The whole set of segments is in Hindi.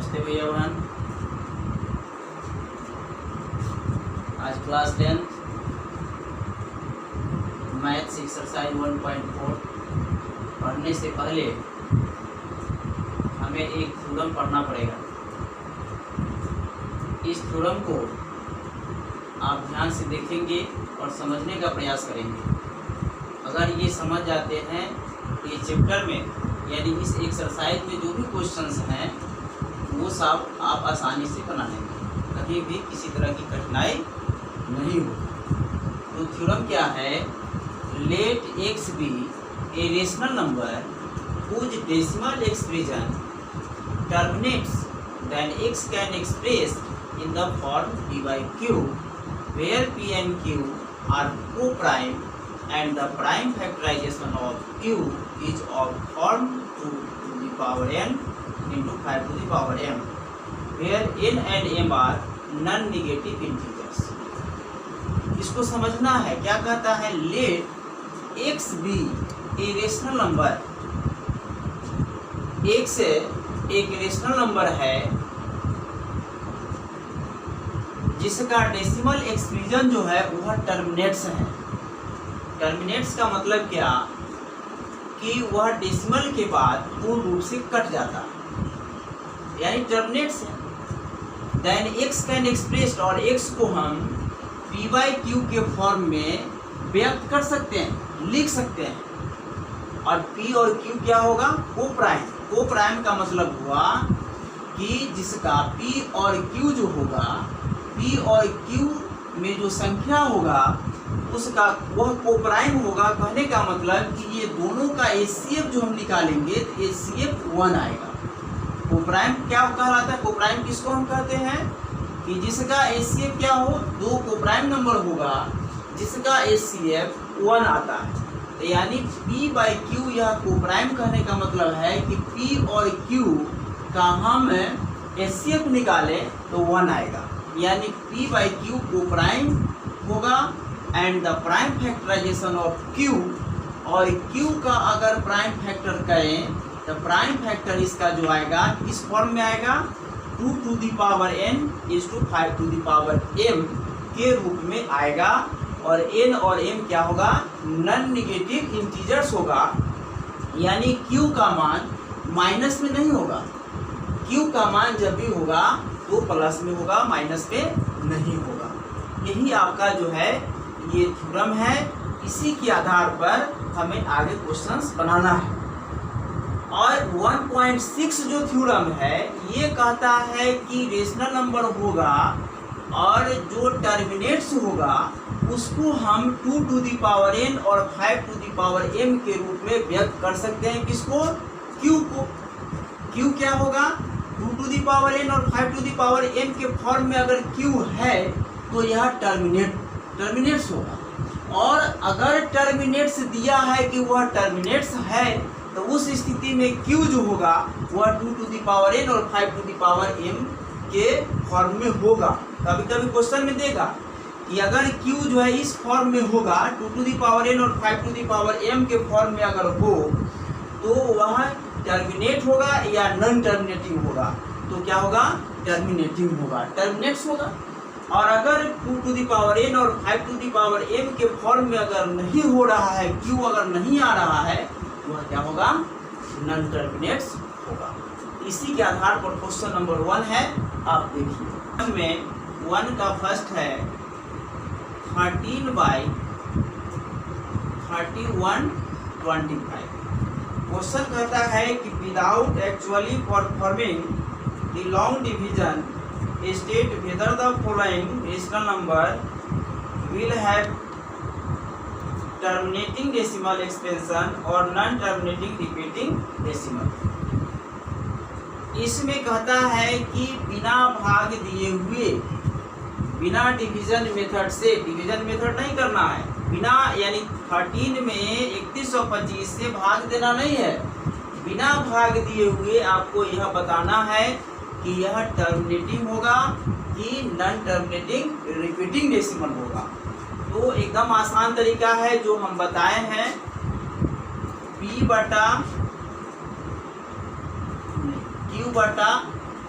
नमस्ते भैया बहन। आज क्लास 10 मैथ्स एक्सरसाइज 1.4 पढ़ने से पहले हमें एक थ्योरम पढ़ना पड़ेगा। इस थ्योरम को आप ध्यान से देखेंगे और समझने का प्रयास करेंगे। अगर ये समझ जाते हैं तो ये चैप्टर में यानी इस एक्सरसाइज में जो भी क्वेश्चंस हैं वो सब आप आसानी से बना लेंगे, कहीं भी किसी तरह की कठिनाई नहीं होगी। तो थ्योरम क्या है? Let x be a rational number whose decimal expression terminates then x can express in the form p by q where p and q are co-prime and the prime factorization of q is of form 2 to the power n into 5 to the power m where n and m are non-negative integers। इसको समझना है। क्या कहता है? Let X be a rational number, X एक रेशनल नंबर है जिसका डेसिमल एक्सप्रेशन जो है वह टर्मिनेट्स है। टर्मिनेट्स का मतलब क्या कि वह डेसिमल के बाद पूर्ण रूप से कट जाता है, यानी टर्मिनेट्स है। देन एक्स कैन एक्सप्रेस, और एक्स को हम पी बाई क्यू के फॉर्म में व्यक्त कर सकते हैं, लिख सकते हैं। और पी और क्यू क्या होगा? को प्राइम। को प्राइम का मतलब हुआ कि जिसका पी और क्यू जो होगा, पी और क्यू में जो संख्या होगा उसका वह को प्राइम होगा। कहने का मतलब कि ये दोनों का एचसीएफ जो हम निकालेंगे तो एचसीएफ 1 आएगा। को प्राइम क्या कहलाता है? को प्राइम किसको हम कहते हैं कि जिसका एचसीएफ क्या हो, दो को प्राइम नंबर होगा जिसका एचसीएफ 1 आता है। तो यानी p बाई क्यू यह को प्राइम कहने का मतलब है कि p और q का हम एचसीएफ निकालें तो 1 आएगा, यानी p बाई क्यू को प्राइम होगा and the prime factorisation of q, और q का अगर प्राइम फैक्टर करें तो प्राइम फैक्टर इसका जो आएगा इस फॉर्म में आएगा 2 to the power n is to 5 to the power m के रूप में आएगा। और n और m क्या होगा? नॉन नेगेटिव इंटीजर्स होगा, यानी q का मान माइनस में नहीं होगा। q का मान जब भी होगा तो प्लस में होगा, माइनस में नहीं होगा। यही आपका जो है ये थ्योरम है। इसी के आधार पर हमें आगे क्वेश्चंस बनाना है। और 1.6 जो थ्योरम है ये कहता है कि रेशनल नंबर होगा और जो टर्मिनेट्स होगा उसको हम 2 to the power n और 5 to the power m के रूप में व्यक्त कर सकते हैं। किसको? q को। q क्या होगा? 2 to the power n और 5 to the power m के फॉर्म में अगर q है तो यह टर्मिनेट्स होगा। और अगर टर्मिनेट्स दिया है कि वह टर्मिनेट्स है तो उस स्थिति में q जो होगा वह 2 to the power n और 5 to the power m के फॉर्म में होगा। कभी कभी क्वेश्चन में देगा कि अगर q जो है इस फॉर्म में होगा 2 to the power n और 5 to the power m के फॉर्म में अगर हो तो वह टर्मिनेट होगा या नॉन टर्मिनेटिंग होगा। तो क्या होगा? टर्मिनेटिंग होगा, टर्मिनेट्स होगा। और अगर 2 to the power n और 5 to the power m के फॉर्म में अगर नहीं हो रहा है, q अगर नहीं आ रहा है, वह क्या होगा? नॉन टर्मिनेट्स होगा। इसी के आधार पर क्वेश्चन नंबर 1 है। आप देखिए में 1 का फर्स्ट है 13 बाई 3125। क्वेश्चन कहता है कि without actually performing the long division state whether the following rational number will have terminating decimal expansion और नॉन टर्मिनेटिंग रिपीटिंग डेसिमल। इसमें कहता है कि बिना भाग दिए हुए, बिना डिवीजन मेथड से, डिवीजन मेथड नहीं करना है, बिना यानी 13 में 3125 से भाग देना नहीं है, बिना भाग दिए हुए आपको यह बताना है कि यह टर्मिनेटिंग होगा कि नॉन टर्मिनेटिंग रिपीटिंग डेसिमल होगा। तो एकदम आसान तरीका है जो हम बताए हैं, p बटा q बटा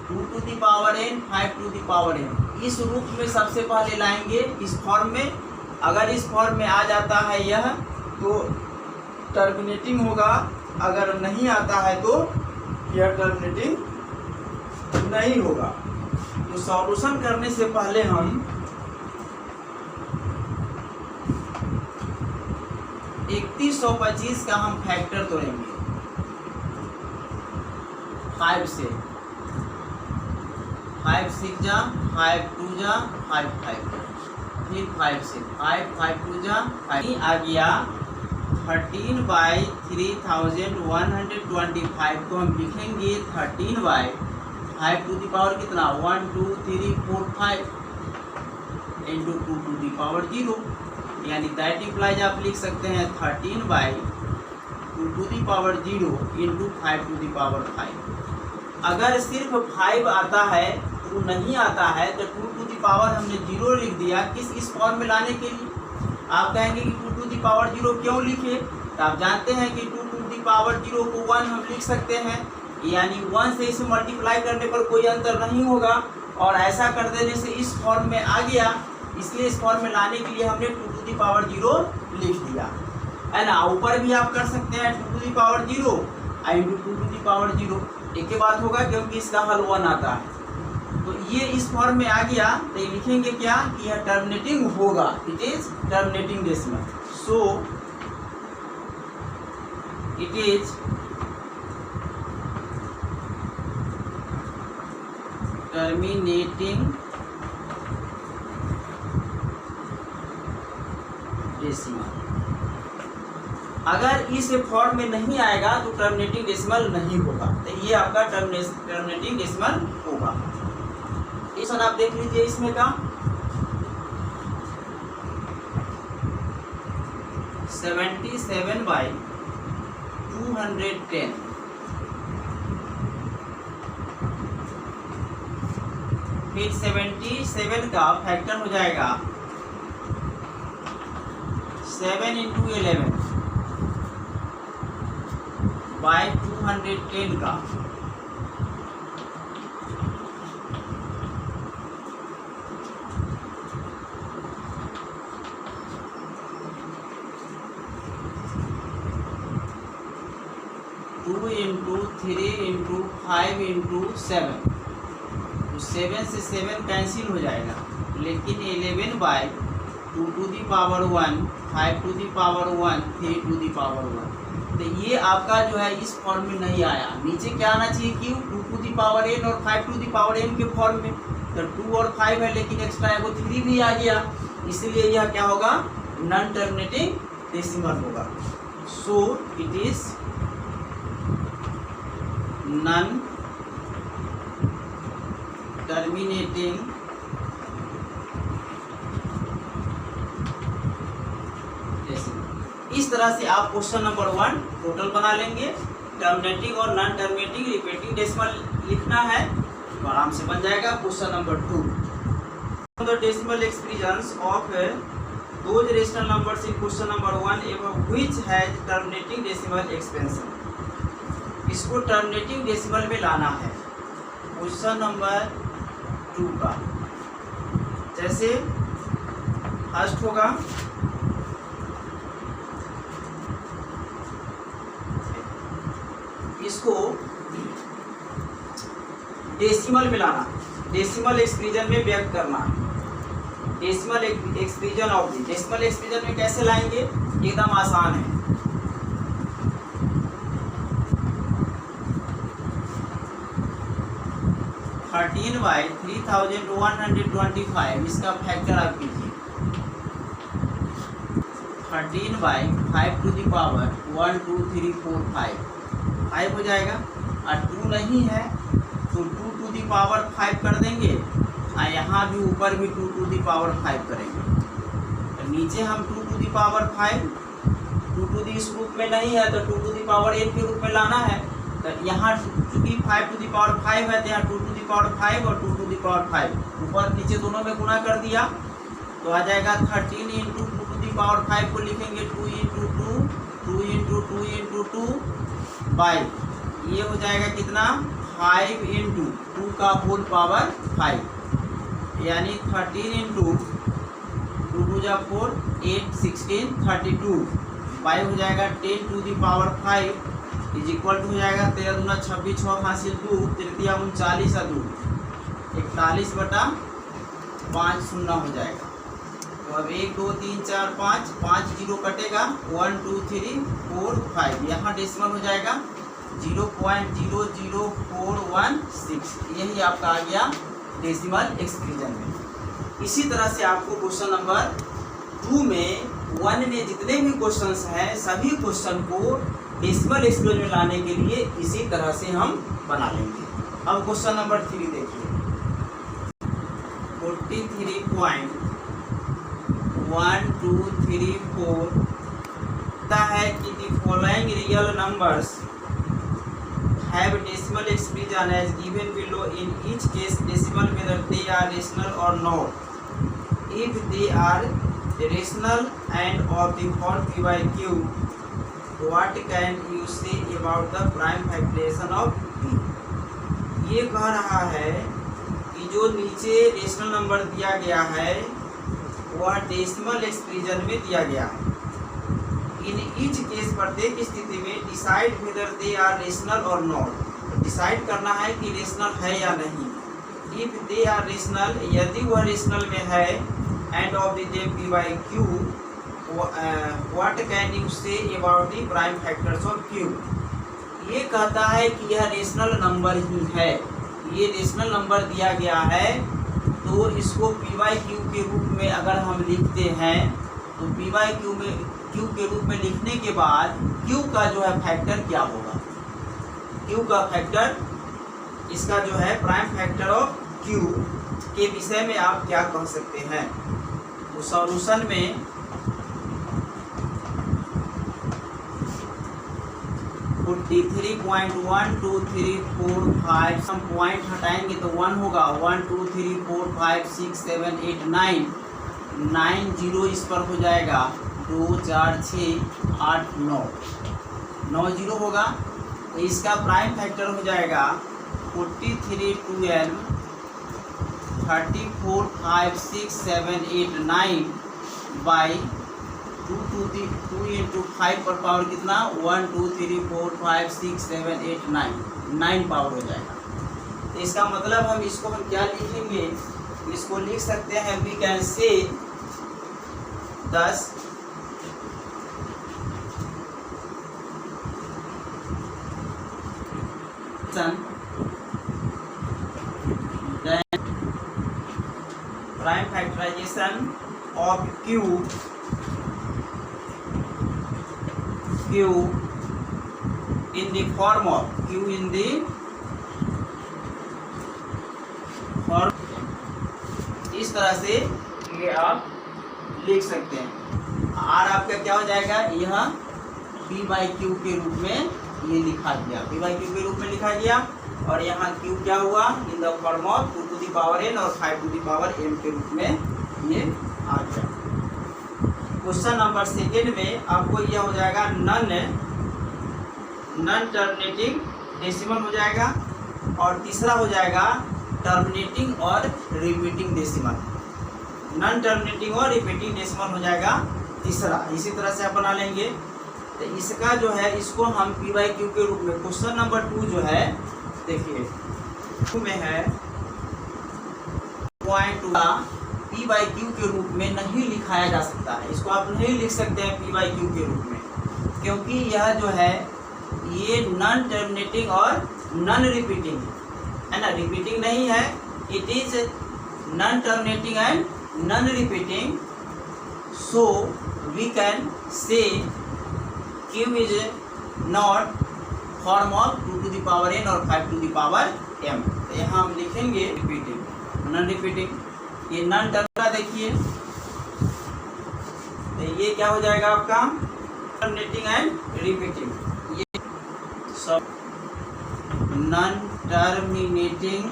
2 to the power n 5 to the power n। इस रूप में सबसे पहले लाएंगे, इस फॉर्म में। अगर इस फॉर्म में आ जाता है यह तो टर्मिनेटिंग होगा, अगर नहीं आता है तो यह टर्मिनेटिंग नहीं होगा। तो सॉल्यूशन करने से पहले हम 3125 का हम फैक्टर तोड़ेंगे 5 से। 5 6 जा 5 2 जा 5 5 फिर 5 से 5 5 2 जा 5 आ गया 13/3125 को हम लिखेंगे 13/5 टू दी पावर कितना 1 2 3 4 5 इंटू 2 टू दी पावर 0, यानी दैट इम्प्लाइज आप लिख सकते हैं 13/2 to the power 0 into 5 to the power 5। अगर सिर्फ 5 आता है, 2 नहीं आता है, तो 2 टू दी पावर हमने 0 लिख दिया। इस फॉर्म में लाने के लिए आप कहेंगे कि 2 टू दी पावर 0 क्यों लिखे, तो आप जानते हैं कि 2 टू दी पावर 0 को 1 हम लिख सकते हैं, यानी 1 से इसे मल्टीप्लाई करने पर कोई अंतर नहीं होगा। और ऐसा कर देने से इस फॉर्म में आ गया, इसलिए इस फॉर्म में लाने के लिए हमने 2 टू दी पावर 0 लिख दिया, है ना। ऊपर भी आप कर सकते हैं 2 to the power 0 into 2 to the power 0, एक ही बात होगा क्योंकि इसका हल 1 आता है। तो ये इस फॉर्म में आ गया, तो ये लिखेंगे क्या कि यह टर्मिनेटिंग होगा, it is terminating decimal. So it is terminating decimal. अगर इस फॉर्म में नहीं आएगा तो टर्मिनेटिंग डेसिमल नहीं होगा, तो ये आपका टर्मिनेटिंग डेसिमल होगा। इस आप देख लीजिए इसमें का 77/210 फिर 77 का फैक्टर हो जाएगा 7 इंटू 11 बाय 210 का 2 इंटू 3 इंटू 5 इंटू 7, तो 7 से 7 कैंसिल हो जाएगा, लेकिन 11/2 to the power 1 5 to the power 1 3 to the power 1। तो ये आपका जो है इस फॉर्म में नहीं आया। नीचे क्या आना चाहिए कि 2 टू दी पावर n और 5 टू दी पावर n के फॉर्म में, तो 2 और 5 है, लेकिन एक्स्ट्रा है वो 3 भी आ गया, इसलिए यह क्या होगा नॉन टर्मिनेटिंग डेसिमल होगा। So it is non terminating decimal. इस तरह से आप क्वेश्चन नंबर 1 टोटल बना लेंगे। टर्मिनेटिंग और नॉन टर्मिनेटिंग रिपीटिंग डेसिमल लिखना है तो आराम से बन जाएगा। Question number 2, the decimal expressions of those rational numbers in question number 1 एवं which has terminating decimal expansion. इसको टर्मिनेटिंग डेसिमल में लाना है क्वेश्चन नंबर 2 का। जैसे फर्स्ट होगा इसको डेसिमल में लाना, डेसिमल एक्सप्रेशन में व्यक्त करना। Decimal expression of the, decimal expression में कैसे लाएंगे, एकदम आसान है। थर्टीन बाई 3125 इसका फैक्टर आप कीजिए 13/5 टू दी पावर 1 2 3 4 5 हो जाएगा। और 2 नहीं है तो 2 टू दी पावर 5 कर देंगे, और यहाँ भी ऊपर भी 2 टू दी पावर 5 करेंगे। तो नीचे हम 2 to the power 5, 2 to the इस रूप में नहीं है तो 2 टू दी पावर 8 के रूप में लाना है। तो यहाँ चूँकि 5 टू दी पावर 5 है तो यहाँ 2 टू दी पावर 5 और 2 टू दी पावर 5 ऊपर नीचे दोनों में गुणा कर दिया तो आ जाएगा 13 इंटू 2 टू दी पावर 5 को लिखेंगे 2 इंटू 2 2 इंटू 2 इंटू 2 बाई ये हो जाएगा कितना 5 इंटू 2 का होल पावर 5, यानी 13 इंटू 2 2 जा 4 8 16 32 5 हो जाएगा 10 to the power 5 is equal to हो जाएगा 13 दूना 26 6 हासिल 2 तृतीया 39 2 41/5 शून्य हो जाएगा। तो अब 1 2 3 4 5 जीरो कटेगा 1 2 3 4 5 यहाँ डेसिमल हो जाएगा 0.00416, यही आपका आ गया डेसिमल एक्सप्रेशन में। इसी तरह से आपको क्वेश्चन नंबर 2 में 1 में जितने भी क्वेश्चंस हैं सभी क्वेश्चन को डेसिमल एक्सप्रेशन में लाने के लिए इसी तरह से हम बना लेंगे। अब क्वेश्चन नंबर 3 देखिए 43.1234 है कि the following real numbers have decimal expression as given below, in each case decimal whether they are rational or not. If they are rational and of the form p by q, what can you say about the prime factorization of p? ये कह रहा है कि जो नीचे रेशनल नंबर दिया गया है वह डेसिमल एक्सप्रेशन में दिया गया है। इन ईच केस प्रत्येक स्थिति में decide whether they are rational और नॉट, डिसाइड करना है कि रेशनल है या नहीं। इफ दे आर रेशनल, यदि वह रेशनल में है, end of the them P by Q, what can you say about the prime factors of Q. ये कहता है कि यह रेशनल नंबर ही है, ये रेशनल नंबर दिया गया है तो इसको पी बाई क्यू के रूप में अगर हम लिखते हैं तो पी बाई क्यू के रूप में लिखने के बाद क्यू का जो है फैक्टर क्या होगा, क्यू का फैक्टर, इसका जो है प्राइम फैक्टर ऑफ क्यू के विषय में आप क्या कह सकते हैं। तो सॉल्यूशन में 43.1234 हम पॉइंट हटाएंगे तो 1 होगा, 1 2 3 4 5 6 7 8 9 9 जीरो इस पर हो जाएगा, 2 4 6 8 9 9 जीरो होगा। तो इसका प्राइम फैक्टर हो जाएगा 43 12 34 5 6 7 8 9 बाई 2 इंटू 5 पर पावर कितना 1 2 3 4 5 6 7 8 9 पावर हो जाएगा। तो इसका मतलब हम इसको हम क्या लिखेंगे, इसको लिख सकते हैं we can say 10 prime factorisation of q in the form of q in the form, इस तरह से ये आप लिख सकते हैं। आर आपका क्या हो जाएगा, यह p बाई क्यू के रूप में ये लिखा गया, p बाई क्यू के रूप में लिखा गया, और यहाँ q क्या हुआ in the form of 2 to the power n और 5 टू द पावर m के रूप में ये आ गया। क्वेश्चन नंबर 2 में आपको यह हो जाएगा नॉन टर्मिनेटिंग डेसिमल हो जाएगा, और तीसरा हो जाएगा टर्मिनेटिंग और रिपीटिंग डेसिमल। नॉन टर्मिनेटिंग और रिपीटिंग डेसिमल हो जाएगा तीसरा। इसी तरह से आप बना लेंगे। तो इसका जो है इसको हम पी बाई क्यू के रूप में, क्वेश्चन नंबर 2 जो है देखिए 2 में है पॉइंट पी बाई क्यू के रूप में नहीं लिखाया जा सकता है, इसको आप नहीं लिख सकते हैं पी बाई क्यू के रूप में, क्योंकि यह जो है ये नॉन टर्मिनेटिंग और नॉन रिपीटिंग है ना, रिपीटिंग नहीं है, it is non terminating and non repeating, so we can say q is not form of 2 to the power n और 5 टू द पावर m। तो यहाँ हम लिखेंगे रिपीटिंग नॉन रिपीटिंग, ये नॉन टर्मिनेटिंग देखिए, तो ये क्या हो जाएगा आपका टर्मिनेटिंग एंड रिपीटिंग, ये सब non terminating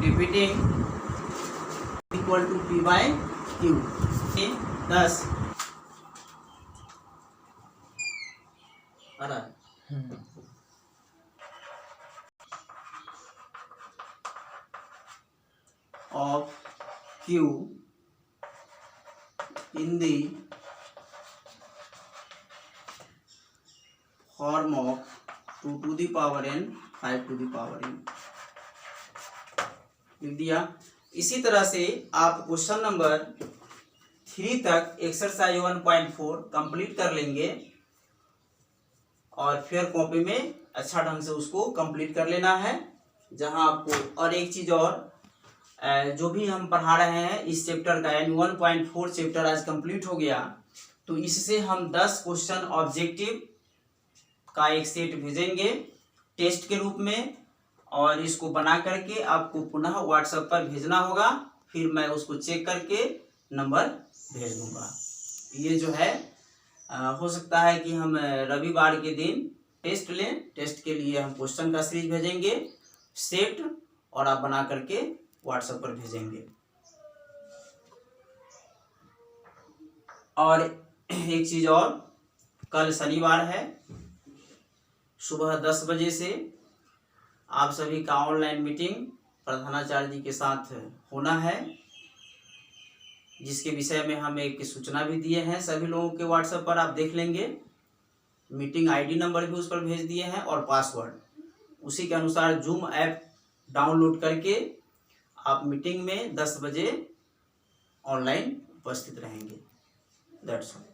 repeating equal to p by q. 10 आ रहा है of q in the form of 2 to the power n 5 to the power n लिख दिया। इसी तरह से आप क्वेश्चन नंबर 3 तक एक्सरसाइज 1.4 कंप्लीट कर लेंगे और फिर कॉपी में अच्छा ढंग से उसको कंप्लीट कर लेना है। जहां आपको और एक चीज और, जो भी हम पढ़ा रहे हैं इस चैप्टर का यानी 1.4 चैप्टर आज कंप्लीट हो गया, तो इससे हम 10 क्वेश्चन ऑब्जेक्टिव का एक सेट भेजेंगे टेस्ट के रूप में, और इसको बना करके आपको पुनः व्हाट्सएप पर भेजना होगा, फिर मैं उसको चेक करके नंबर भेज दूंगा। ये जो है हो सकता है कि हम रविवार के दिन टेस्ट लें। टेस्ट के लिए हम क्वेश्चन का सीरीज भेजेंगे सेट, और आप बना करके व्हाट्सएप पर भेजेंगे। और एक चीज और, कल शनिवार है, सुबह 10 बजे से आप सभी का ऑनलाइन मीटिंग प्रधानाचार्य जी के साथ होना है, जिसके विषय में हम एक सूचना भी दिए हैं सभी लोगों के व्हाट्सएप पर, आप देख लेंगे। मीटिंग आईडी नंबर भी उस पर भेज दिए हैं और पासवर्ड। उसी के अनुसार जूम ऐप डाउनलोड करके आप मीटिंग में 10 बजे ऑनलाइन उपस्थित रहेंगे। That's all.